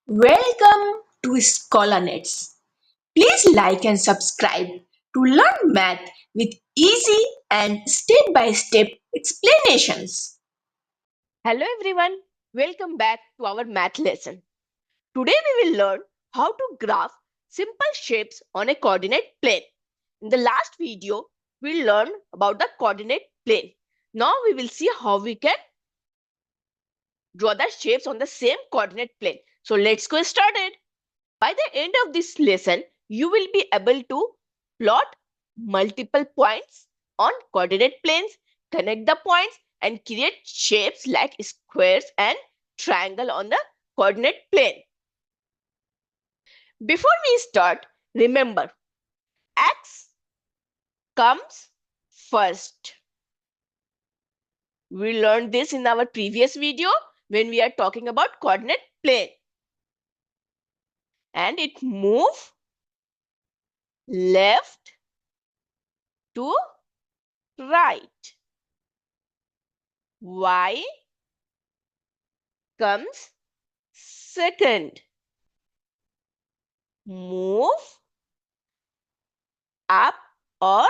Welcome to ScholarNets. Please like and subscribe to learn math with easy and step-by-step explanations. Hello everyone, welcome back to our math lesson. Today we will learn how to graph simple shapes on a coordinate plane. In the last video, we learned about the coordinate plane. Now we will see how we can draw the shapes on the same coordinate plane. So let's go started. By the end of this lesson, you will be able to plot multiple points on coordinate planes, connect the points and create shapes like squares and triangle on the coordinate plane. Before we start, remember x comes first. We learned this in our previous video when we are talking about coordinate plane. And it move left to right. Y comes second. Move up or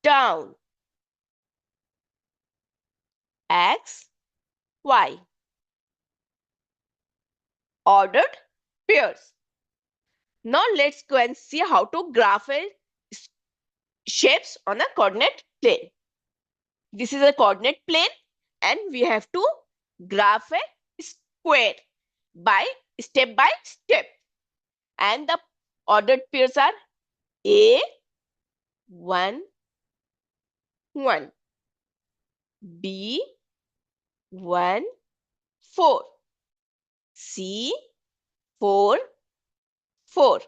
down. X, Y. Ordered pairs. Now let's go and see how to graph shapes on a coordinate plane. This is a coordinate plane and we have to graph a square step by step. And the ordered pairs are A, 1, 1. B, 1, 4. C, 4, 4.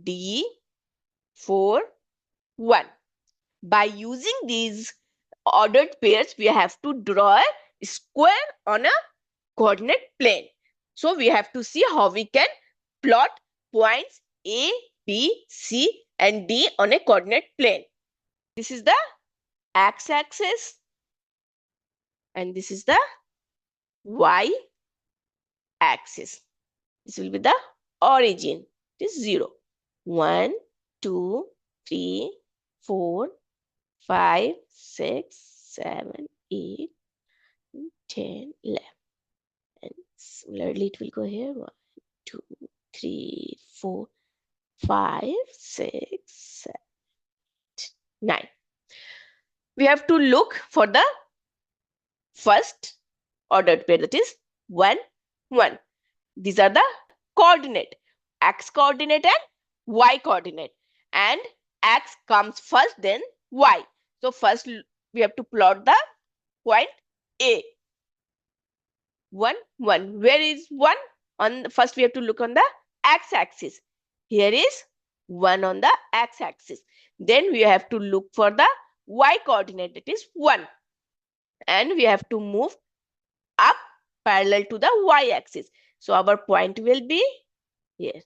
D, 4, 1. By using these ordered pairs, we have to draw a square on a coordinate plane. So we have to see how we can plot points A, B, C and D on a coordinate plane. This is the x-axis and this is the y-axis. This will be the origin. It is 0. 1, 2, 3, 4, 5, 6, 7, 8, 10, 11. And similarly, it will go here. 1, 2, 3, 4, 5, 6, 7, 9. We have to look for the first ordered pair, that is 1, 1. These are the coordinate, x coordinate and y coordinate. And x comes first, then y. So first we have to plot the point A. 1, 1. Where is 1? First we have to look on the x-axis. Here is 1 on the x-axis. Then we have to look for the y coordinate, that is 1. And we have to move up parallel to the y-axis. So our point will be here.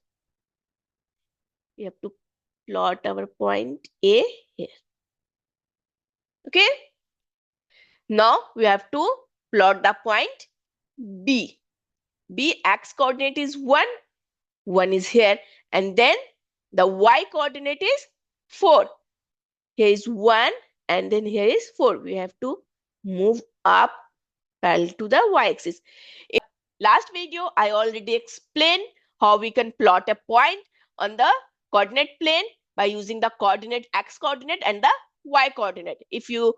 We have to plot our point A here. Okay. Now we have to plot the point B. B x coordinate is 1. 1 is here. And then the y coordinate is 4. Here is 1 and then here is 4. We have to move up parallel to the y-axis. In last video, I already explained how we can plot a point on the coordinate plane by using the coordinate x coordinate and the y coordinate. If you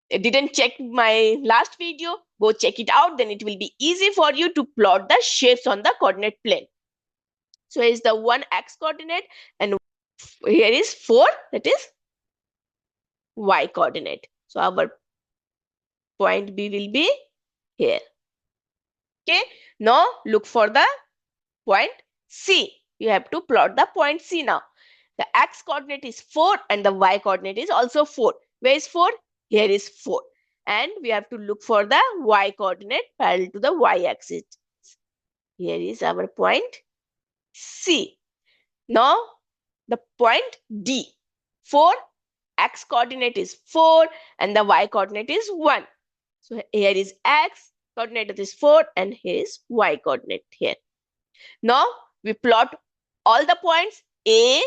didn't check my last video, go check it out. Then it will be easy for you to plot the shapes on the coordinate plane. So here is the 1 x coordinate and here is 4, that is y coordinate. So our point B will be here. Okay. Now look for the point C. You have to plot the point C now. The x coordinate is 4 and the y coordinate is also 4. Where is 4? Here is 4. And we have to look for the y coordinate parallel to the y-axis. Here is our point C. Now the point D. 4, x coordinate is 4 and the y coordinate is 1. So here is x coordinate, that is 4, and here is y coordinate here. Now we plot all the points A,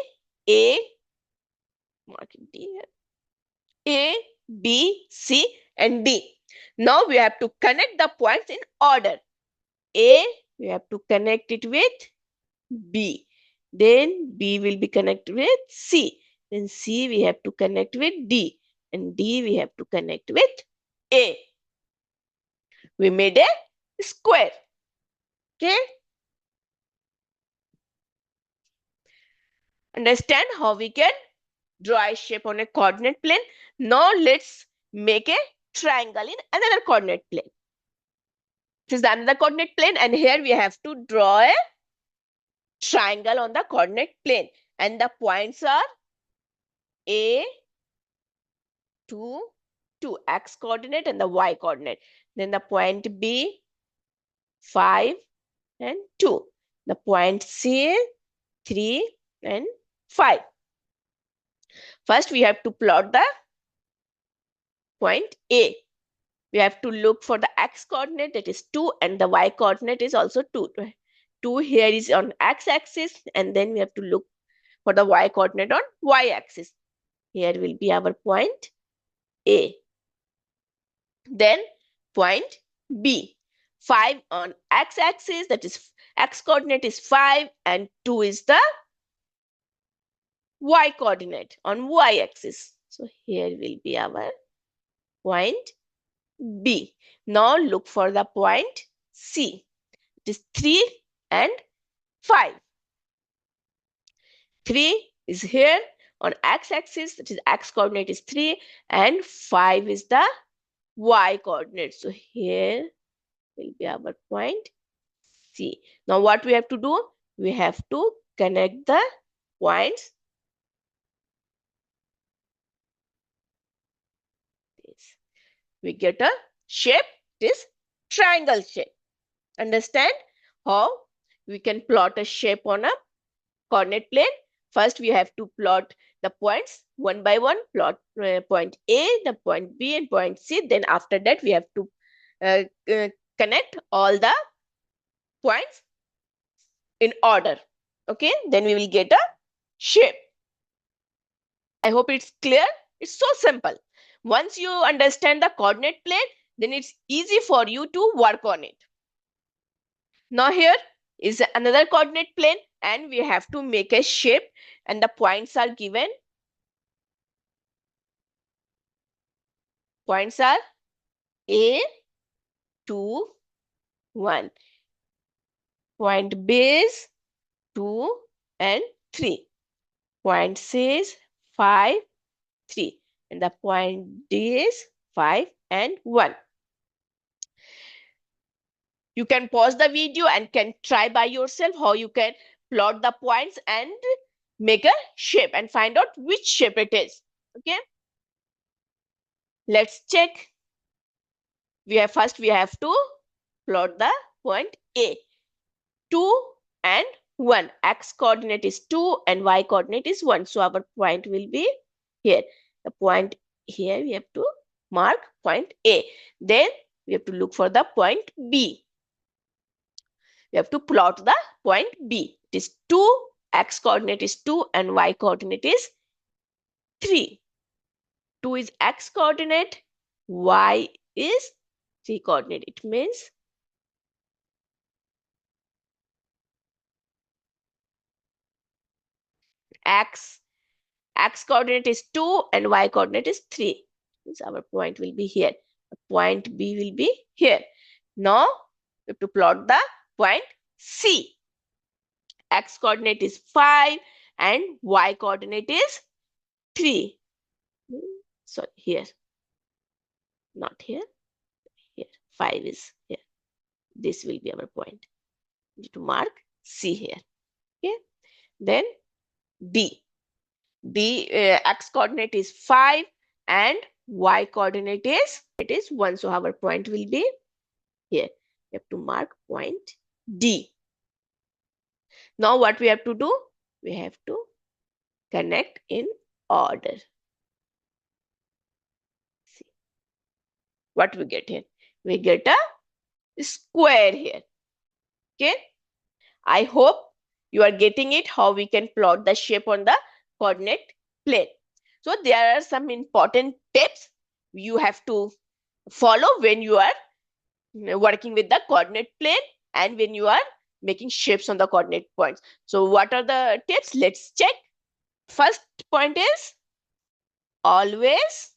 mark it D here, A, B, C, and D. Now we have to connect the points in order. A, we have to connect it with B. Then B will be connected with C. Then C we have to connect with D. And D we have to connect with A. We made a square. Okay? Understand how we can draw a shape on a coordinate plane? Now let's make a triangle in another coordinate plane. This is another coordinate plane, and here we have to draw a triangle on the coordinate plane. And the points are A, 2, 2, x coordinate and the y coordinate. Then the point B, 5 and 2. The point C, 3 and 5. First, we have to plot the point A. We have to look for the x coordinate, that is 2, and the y coordinate is also 2. 2 here is on x-axis, and then we have to look for the y coordinate on y-axis. Here will be our point A. Then point B. 5 on x-axis, that is x coordinate is 5 and 2 is the y coordinate on y-axis. So here will be our point B. Now look for the point C. It is 3 and 5. 3 is here on x-axis, that is x coordinate is 3 and 5 is the y coordinate. So here will be our point C. Now what we have to do? We have to connect the points. This. We get a shape, this triangle shape. Understand how we can plot a shape on a coordinate plane? First, we have to plot the points one by one. Plot point A, the point B, and point C. Then after that, we have to connect all the points in order. Okay, then we will get a shape. I hope it's clear. It's so simple. Once you understand the coordinate plane, then it's easy for you to work on it. Now here is another coordinate plane, and we have to make a shape, and the points are given. Points are A, 2, 1. Point B is 2 and 3. Point C is 5, 3. And the point D is 5 and 1. You can pause the video and can try by yourself how you can plot the points and make a shape and find out which shape it is. Okay. Let's check. We have to plot the point A. 2 and 1. X coordinate is 2 and y coordinate is 1. So our point will be here. The point here we have to mark point A. Then we have to look for the point B. We have to plot the point B. It is 2, x coordinate is 2 and y coordinate is 3. 2 is x coordinate, y is 3 coordinate. It means x coordinate is 2 and y coordinate is 3. So our point will be here. The point B will be here. Now we have to plot the point C. X coordinate is 5 and y coordinate is 3. Sorry, here. Not here. Here. 5 is here. This will be our point. We need to mark C here. Okay. Then D. X coordinate is 5 and y coordinate is 1. So our point will be here. We have to mark point D. Now what we have to do? We have to connect in order. See what we get here. We get a square here. Okay. I hope you are getting it, how we can plot the shape on the coordinate plane. So there are some important tips you have to follow when you are working with the coordinate plane and when you are making shapes on the coordinate points. So what are the tips? Let's check. First point is always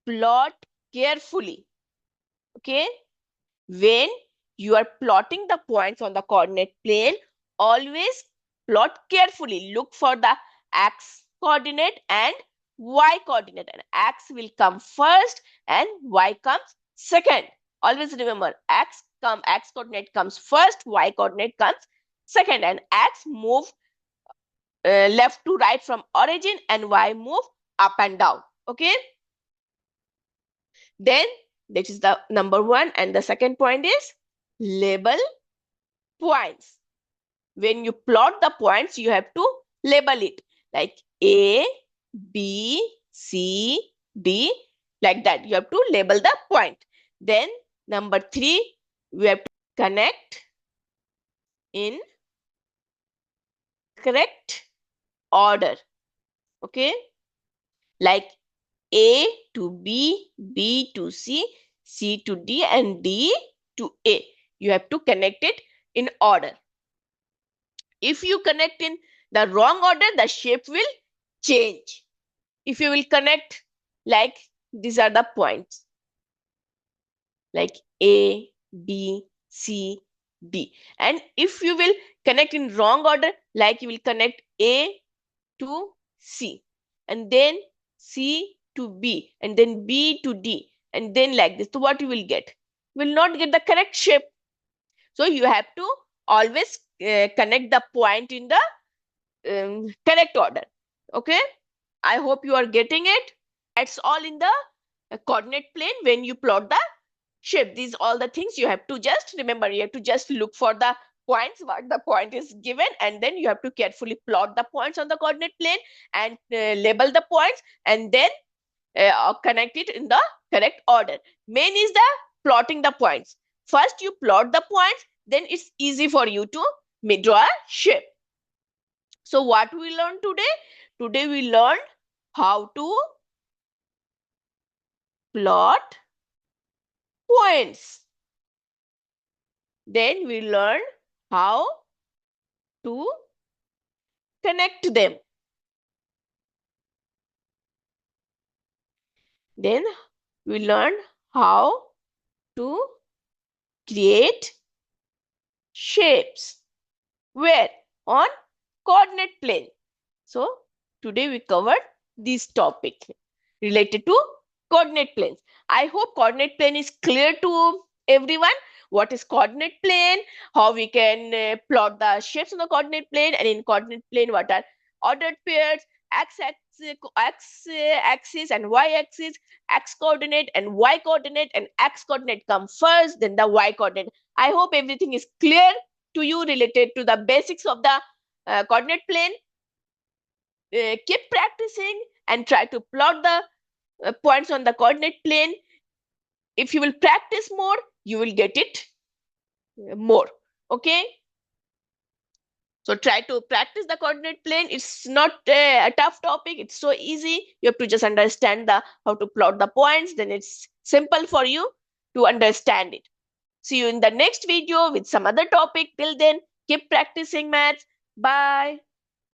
plot carefully. Okay, when you are plotting the points on the coordinate plane, always plot carefully. Look for the x coordinate and y coordinate, and x will come first and y comes second. Always remember, x coordinate comes first, y coordinate comes second, and x move left to right from origin and y move up and down. Okay, then that is the number one, and the second point is label points. When you plot the points, you have to label it like A, B, C, D, like that. You have to label the point. Then number three, we have to connect in correct order. Okay, like A to B, B to C, C to D, and D to A. You have to connect it in order. If you connect in the wrong order, the shape will change. If you will connect like these are the points, like A, B, C, D. And if you will connect in wrong order, like you will connect A to C, and then C to B, and then B to D, and then like this. So what you will get? You will not get the correct shape. So you have to always connect the point in the correct order. Okay, I hope you are getting it. That's all in the coordinate plane. When you plot the shape, these all the things you have to just remember. You have to just look for the points, what the point is given, and then you have to carefully plot the points on the coordinate plane and label the points, and then connect it in the correct order. Main is the plotting the points. First you plot the points, then it's easy for you to draw a shape. So what we learned today? Today we learned how to plot points. Then we learned how to connect them. Then we learned how to create shapes. Where? On coordinate plane. So today we covered this topic related to coordinate planes. I hope coordinate plane is clear to everyone. What is coordinate plane? How we can plot the shapes on the coordinate plane, and in coordinate plane what are ordered pairs, x-axis and y-axis, x coordinate and y coordinate, and x coordinate come first, then the y coordinate. I hope everything is clear to you related to the basics of the coordinate plane. Keep practicing and try to plot the points on the coordinate plane. If you will practice more, you will get it more. Okay, so try to practice the coordinate plane. It's not a tough topic, it's so easy. You have to just understand the how to plot the points, then it's simple for you to understand it. See you in the next video with some other topic. Till then, keep practicing maths. Bye.